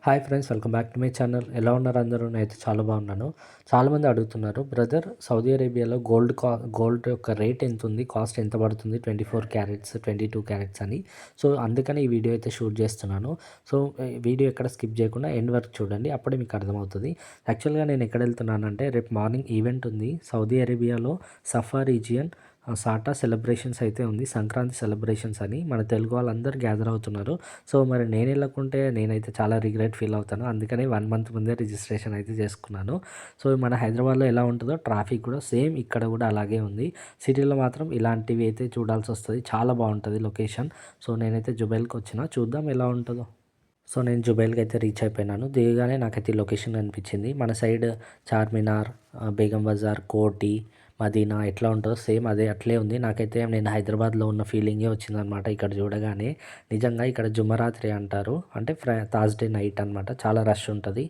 Hi friends, welcome back to my channel. ఎలా ఉన్నారు అందరూ? నేనైతే చాలా బాగున్నాను. చాలామంది అడుగుతున్నారు, బ్రదర్ సౌదీ అరేబియాలో గోల్డ్ యొక్క రేట్ ఎంత ఉంది, కాస్ట్ ఎంత పడుతుంది, 24 క్యారెట్స్ 22 క్యారెట్స్ అని. సో అందుకని ఈ వీడియో అయితే షూట్ చేస్తున్నాను. సో వీడియో ఎక్కడ స్కిప్ చేయకుండా ఎండ్ వరకు చూడండి, అప్పుడే మీకు అర్థమవుతుంది. యాక్చువల్గా నేను ఎక్కడ వెళ్తున్నానంటే, రేపు మార్నింగ్ ఈవెంట్ ఉంది సౌదీ అరేబియాలో. సఫా రీజియన్ సాటా సెలబ్రేషన్స్ అయితే ఉంది, సంక్రాంతి సెలబ్రేషన్స్ అని. మన తెలుగు వాళ్ళందరూ గ్యాదర్ అవుతున్నారు. సో మరి నేను వెళ్ళకుంటే నేనైతే చాలా రిగ్రెట్ ఫీల్ అవుతాను. అందుకని 1 మంత్ ముందే రిజిస్ట్రేషన్ అయితే చేసుకున్నాను. సో మన హైదరాబాద్లో ఎలా ఉంటుందో ట్రాఫిక్ కూడా సేమ్ ఇక్కడ కూడా అలాగే ఉంది. సిటీలో మాత్రం ఇలాంటివి అయితే చూడాల్సి వస్తుంది. చాలా బాగుంటుంది లొకేషన్. సో నేనైతే జుబైల్కి వచ్చిన, చూద్దాం ఎలా ఉంటుందో. సో నేను జుబైల్కి అయితే రీచ్ అయిపోయినాను. దిగగానే నాకైతే లొకేషన్ అనిపించింది. మన సైడ్ చార్మినార్, బేగం బజార్, కోటి, మదీనా ఎట్లా ఉంటుందో సేమ్ అదే అట్లే ఉంది. నాకైతే నేను హైదరాబాద్లో ఉన్న ఫీలింగే వచ్చిందనమాట ఇక్కడ చూడగానే. నిజంగా ఇక్కడ జుమ్మరాత్రి అంటారు, అంటే థర్స్డే నైట్ అనమాట. చాలా రష్ ఉంటుంది,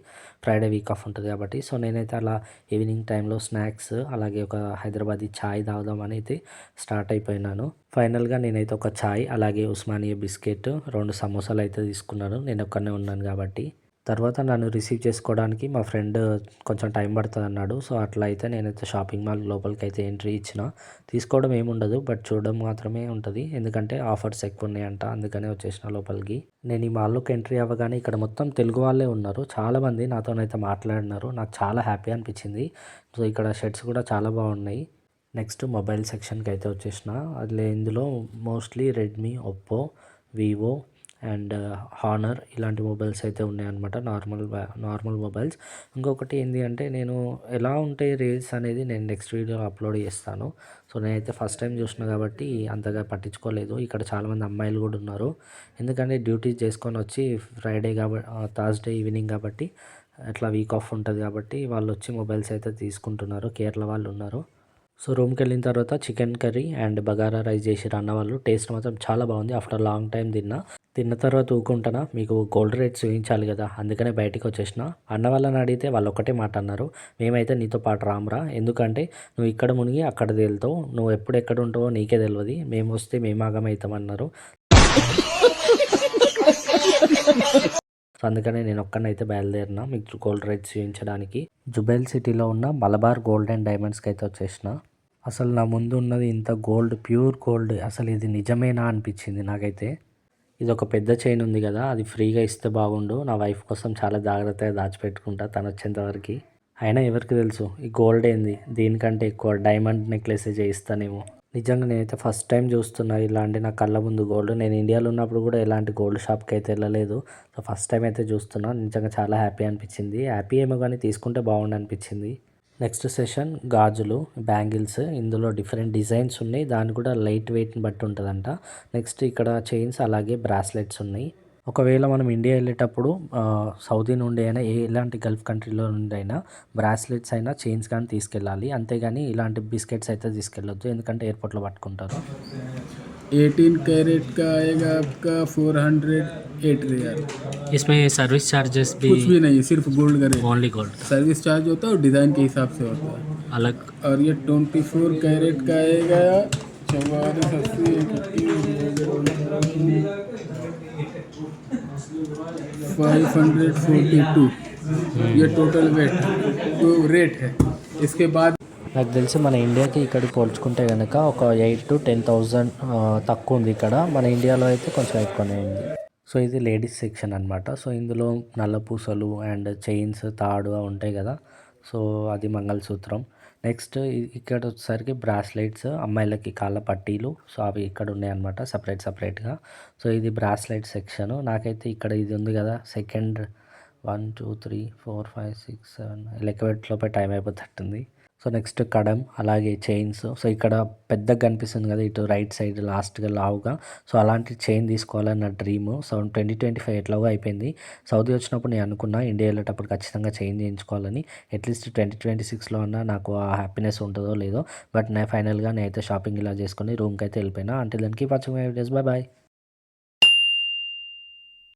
ఫ్రైడే వీక్ ఆఫ్ ఉంటుంది కాబట్టి. సో నేనైతే అలా ఈవినింగ్ టైంలో స్నాక్స్ అలాగే ఒక హైదరాబాదీ ఛాయ్ తాగుదామని అయితే స్టార్ట్ అయిపోయినాను. ఫైనల్గా నేనైతే ఒక ఛాయ్ అలాగే ఉస్మానియా బిస్కెట్ 2 సమోసాలు అయితే తీసుకున్నాను, నేను ఒక్కనే ఉన్నాను కాబట్టి. తర్వాత నన్ను రిసీవ్ చేసుకోవడానికి మా ఫ్రెండ్ కొంచెం టైం పడుతుంది అన్నాడు. సో అట్లా అయితే నేనైతే షాపింగ్ మాల్ లోపలికి అయితే ఎంట్రీ ఇచ్చిన. తీసుకోవడం ఏముండదు, బట్ చూడడం మాత్రమే ఉంటుంది, ఎందుకంటే ఆఫర్స్ ఎక్కువ ఉన్నాయంట. అందుకనే వచ్చేసిన లోపలికి. నేను ఈ మాల్లోకి ఎంట్రీ అవ్వగానే ఇక్కడ మొత్తం తెలుగు వాళ్ళే ఉన్నారు. చాలామంది నాతోనైతే మాట్లాడినారు, నాకు చాలా హ్యాపీ అనిపించింది. సో ఇక్కడ షర్ట్స్ కూడా చాలా బాగున్నాయి. నెక్స్ట్ మొబైల్ సెక్షన్కి అయితే వచ్చేసిన. అది ఇందులో mostly Redmi, Oppo, Vivo and honour ఇలాంటి మొబైల్స్ అయితే ఉన్నాయన్నమాట. Normal mobiles. ఇంకొకటి ఏంటి అంటే, నేను ఎలా ఉంటాయి రీల్స్ అనేది నేను నెక్స్ట్ వీడియోలో అప్లోడ్ చేస్తాను. సో నేనైతే ఫస్ట్ టైం చూసిన కాబట్టి అంతగా పట్టించుకోలేదు. ఇక్కడ చాలామంది అమ్మాయిలు కూడా ఉన్నారు, ఎందుకంటే డ్యూటీస్ చేసుకొని వచ్చి ఫ్రైడే కాబట్టి థర్స్డే ఈవినింగ్ కాబట్టి అట్లా వీక్ ఆఫ్ ఉంటుంది కాబట్టి వాళ్ళు వచ్చి మొబైల్స్ అయితే తీసుకుంటున్నారు. కేరళ వాళ్ళు ఉన్నారు. సో రూమ్కి వెళ్ళిన తర్వాత chicken curry and bagara rice చేసిర్రు అన్న వాళ్ళు. టేస్ట్ మాత్రం చాలా బాగుంది. ఆఫ్టర్ లాంగ్ టైం తిన్న తర్వాత ఊకుంటానా, మీకు గోల్డ్ రేట్ చూపించాలి కదా, అందుకనే బయటికి వచ్చేసిన. అన్న వాళ్ళని అడిగితే వాళ్ళు ఒకటే మాట అన్నారు, మేమైతే నీతో పాటు రామ్రా, ఎందుకంటే నువ్వు ఇక్కడ మునిగి అక్కడ తేలుతావు, నువ్వు ఎప్పుడు ఎక్కడ ఉంటావో నీకే తెలియదు, మేము వస్తే మేము ఆగమవుతామన్నారు. సో అందుకనే నేను ఒక్కనైతే బయలుదేరిన మీకు గోల్డ్ రేట్స్ చూపించడానికి. జుబైల్ సిటీలో ఉన్న మలబార్ గోల్డ్ అండ్ డైమండ్స్కి అయితే వచ్చేసిన. అసలు నా ముందు ఉన్నది ఇంత గోల్డ్, ప్యూర్ గోల్డ్, అసలు ఇది నిజమేనా అనిపించింది నాకైతే. ఇది ఒక పెద్ద చైన్ ఉంది కదా, అది ఫ్రీగా ఇస్తే బాగుండు, నా వైఫ్ కోసం చాలా జాగ్రత్తగా దాచిపెట్టుకుంటా తను వచ్చేంత వరకు. అయినా ఎవరికి తెలుసు ఈ గోల్డ్ ఏంది, దీనికంటే ఎక్కువ డైమండ్ నెక్లెస్ చేయిస్తానేమో. నిజంగా నేనైతే ఫస్ట్ టైం చూస్తున్నా ఇలాంటి నా కళ్ళ ముందు గోల్డ్. నేను ఇండియాలో ఉన్నప్పుడు కూడా ఎలాంటి గోల్డ్ షాప్కి అయితే వెళ్ళలేదు. సో ఫస్ట్ టైం అయితే చూస్తున్నా. నిజంగా చాలా హ్యాపీ అనిపించింది. హ్యాపీ ఏమో కానీ తీసుకుంటే బాగుండు అనిపించింది. నెక్స్ట్ సెషన్ గాజులు, బ్యాంగిల్స్. ఇందులో డిఫరెంట్ డిజైన్స్ ఉన్నాయి, దాన్ని కూడా లైట్ వెయిట్ని బట్టి ఉంటుందంట. నెక్స్ట్ ఇక్కడ చైన్స్ అలాగే బ్రాస్లెట్స్ ఉన్నాయి. ఒకవేళ మనం ఇండియా వెళ్ళేటప్పుడు సౌదీ నుండి అయినా ఎలాంటి గల్ఫ్ కంట్రీలో నుండి అయినా బ్రాస్లెట్స్ అయినా చైన్స్ కానీ తీసుకెళ్ళాలి, అంతేగాని ఇలాంటి బిస్కెట్స్ అయితే తీసుకెళ్ళొద్దు, ఎందుకంటే ఎయిర్పోర్ట్లో పట్టుకుంటారు. 18 कैरेट का आएगा आपका 408 रियाल। इसमें सर्विस चार्जेस भी? कुछ भी नहीं, सिर्फ गोल्ड का rate, only gold. Service charge होता है और डिज़ाइन के हिसाब से होता है अलग। और ये 24 कैरेट का आएगा 542। ये टोटल वेट तो रेट है। इसके बाद నాకు తెలిసి మన ఇండియాకి ఇక్కడికి పోల్చుకుంటే కనుక ఒక 8,000 to 10,000 తక్కువ ఉంది ఇక్కడ. మన ఇండియాలో అయితే కొంచెం ఎక్కువనే ఉంది. సో ఇది లేడీస్ సెక్షన్ అనమాట. సో ఇందులో నల్ల పూసలు అండ్ చైన్స్, తాడు ఉంటాయి కదా, సో అది మంగళసూత్రం. నెక్స్ట్ ఇక్కడ వచ్చేసరికి బ్రాస్లెట్స్, అమ్మాయిలకి కాళ్ళ పట్టీలు. సో అవి ఇక్కడ ఉన్నాయన్నమాట సపరేట్గా. సో ఇది బ్రాస్లెట్ సెక్షన్. నాకైతే ఇక్కడ ఇది ఉంది కదా సెకండ్ 1 2 3 4 5 6 7 లెక్క పెట్టలోపే టైం అయిపోతుంది. సో నెక్స్ట్ కడం అలాగే చైన్స్. సో ఇక్కడ పెద్దగా కనిపిస్తుంది కదా ఇటు రైట్ సైడ్ లాస్ట్గా లావుగా, సో అలాంటి చైన్ తీసుకోవాలని నా డ్రీమ్. సో 2025 ఎట్లాగో అయిపోయింది. సౌదీ వచ్చినప్పుడు నేను అనుకున్నా ఇండియా వెళ్ళేటప్పుడు ఖచ్చితంగా చైన్ చేయించుకోవాలని. అట్లీస్ట్ 2026లో అన్నా నాకు ఆ హ్యాపీనెస్ ఉంటుందో లేదో, బట్ నేను ఫైనల్గా నేనైతే షాపింగ్ ఇలా చేసుకుని రూమ్కి అయితే వెళ్ళిపోయినా. అంటే దానికి వాచింగ్ మై వీడియోస్. బాయ్.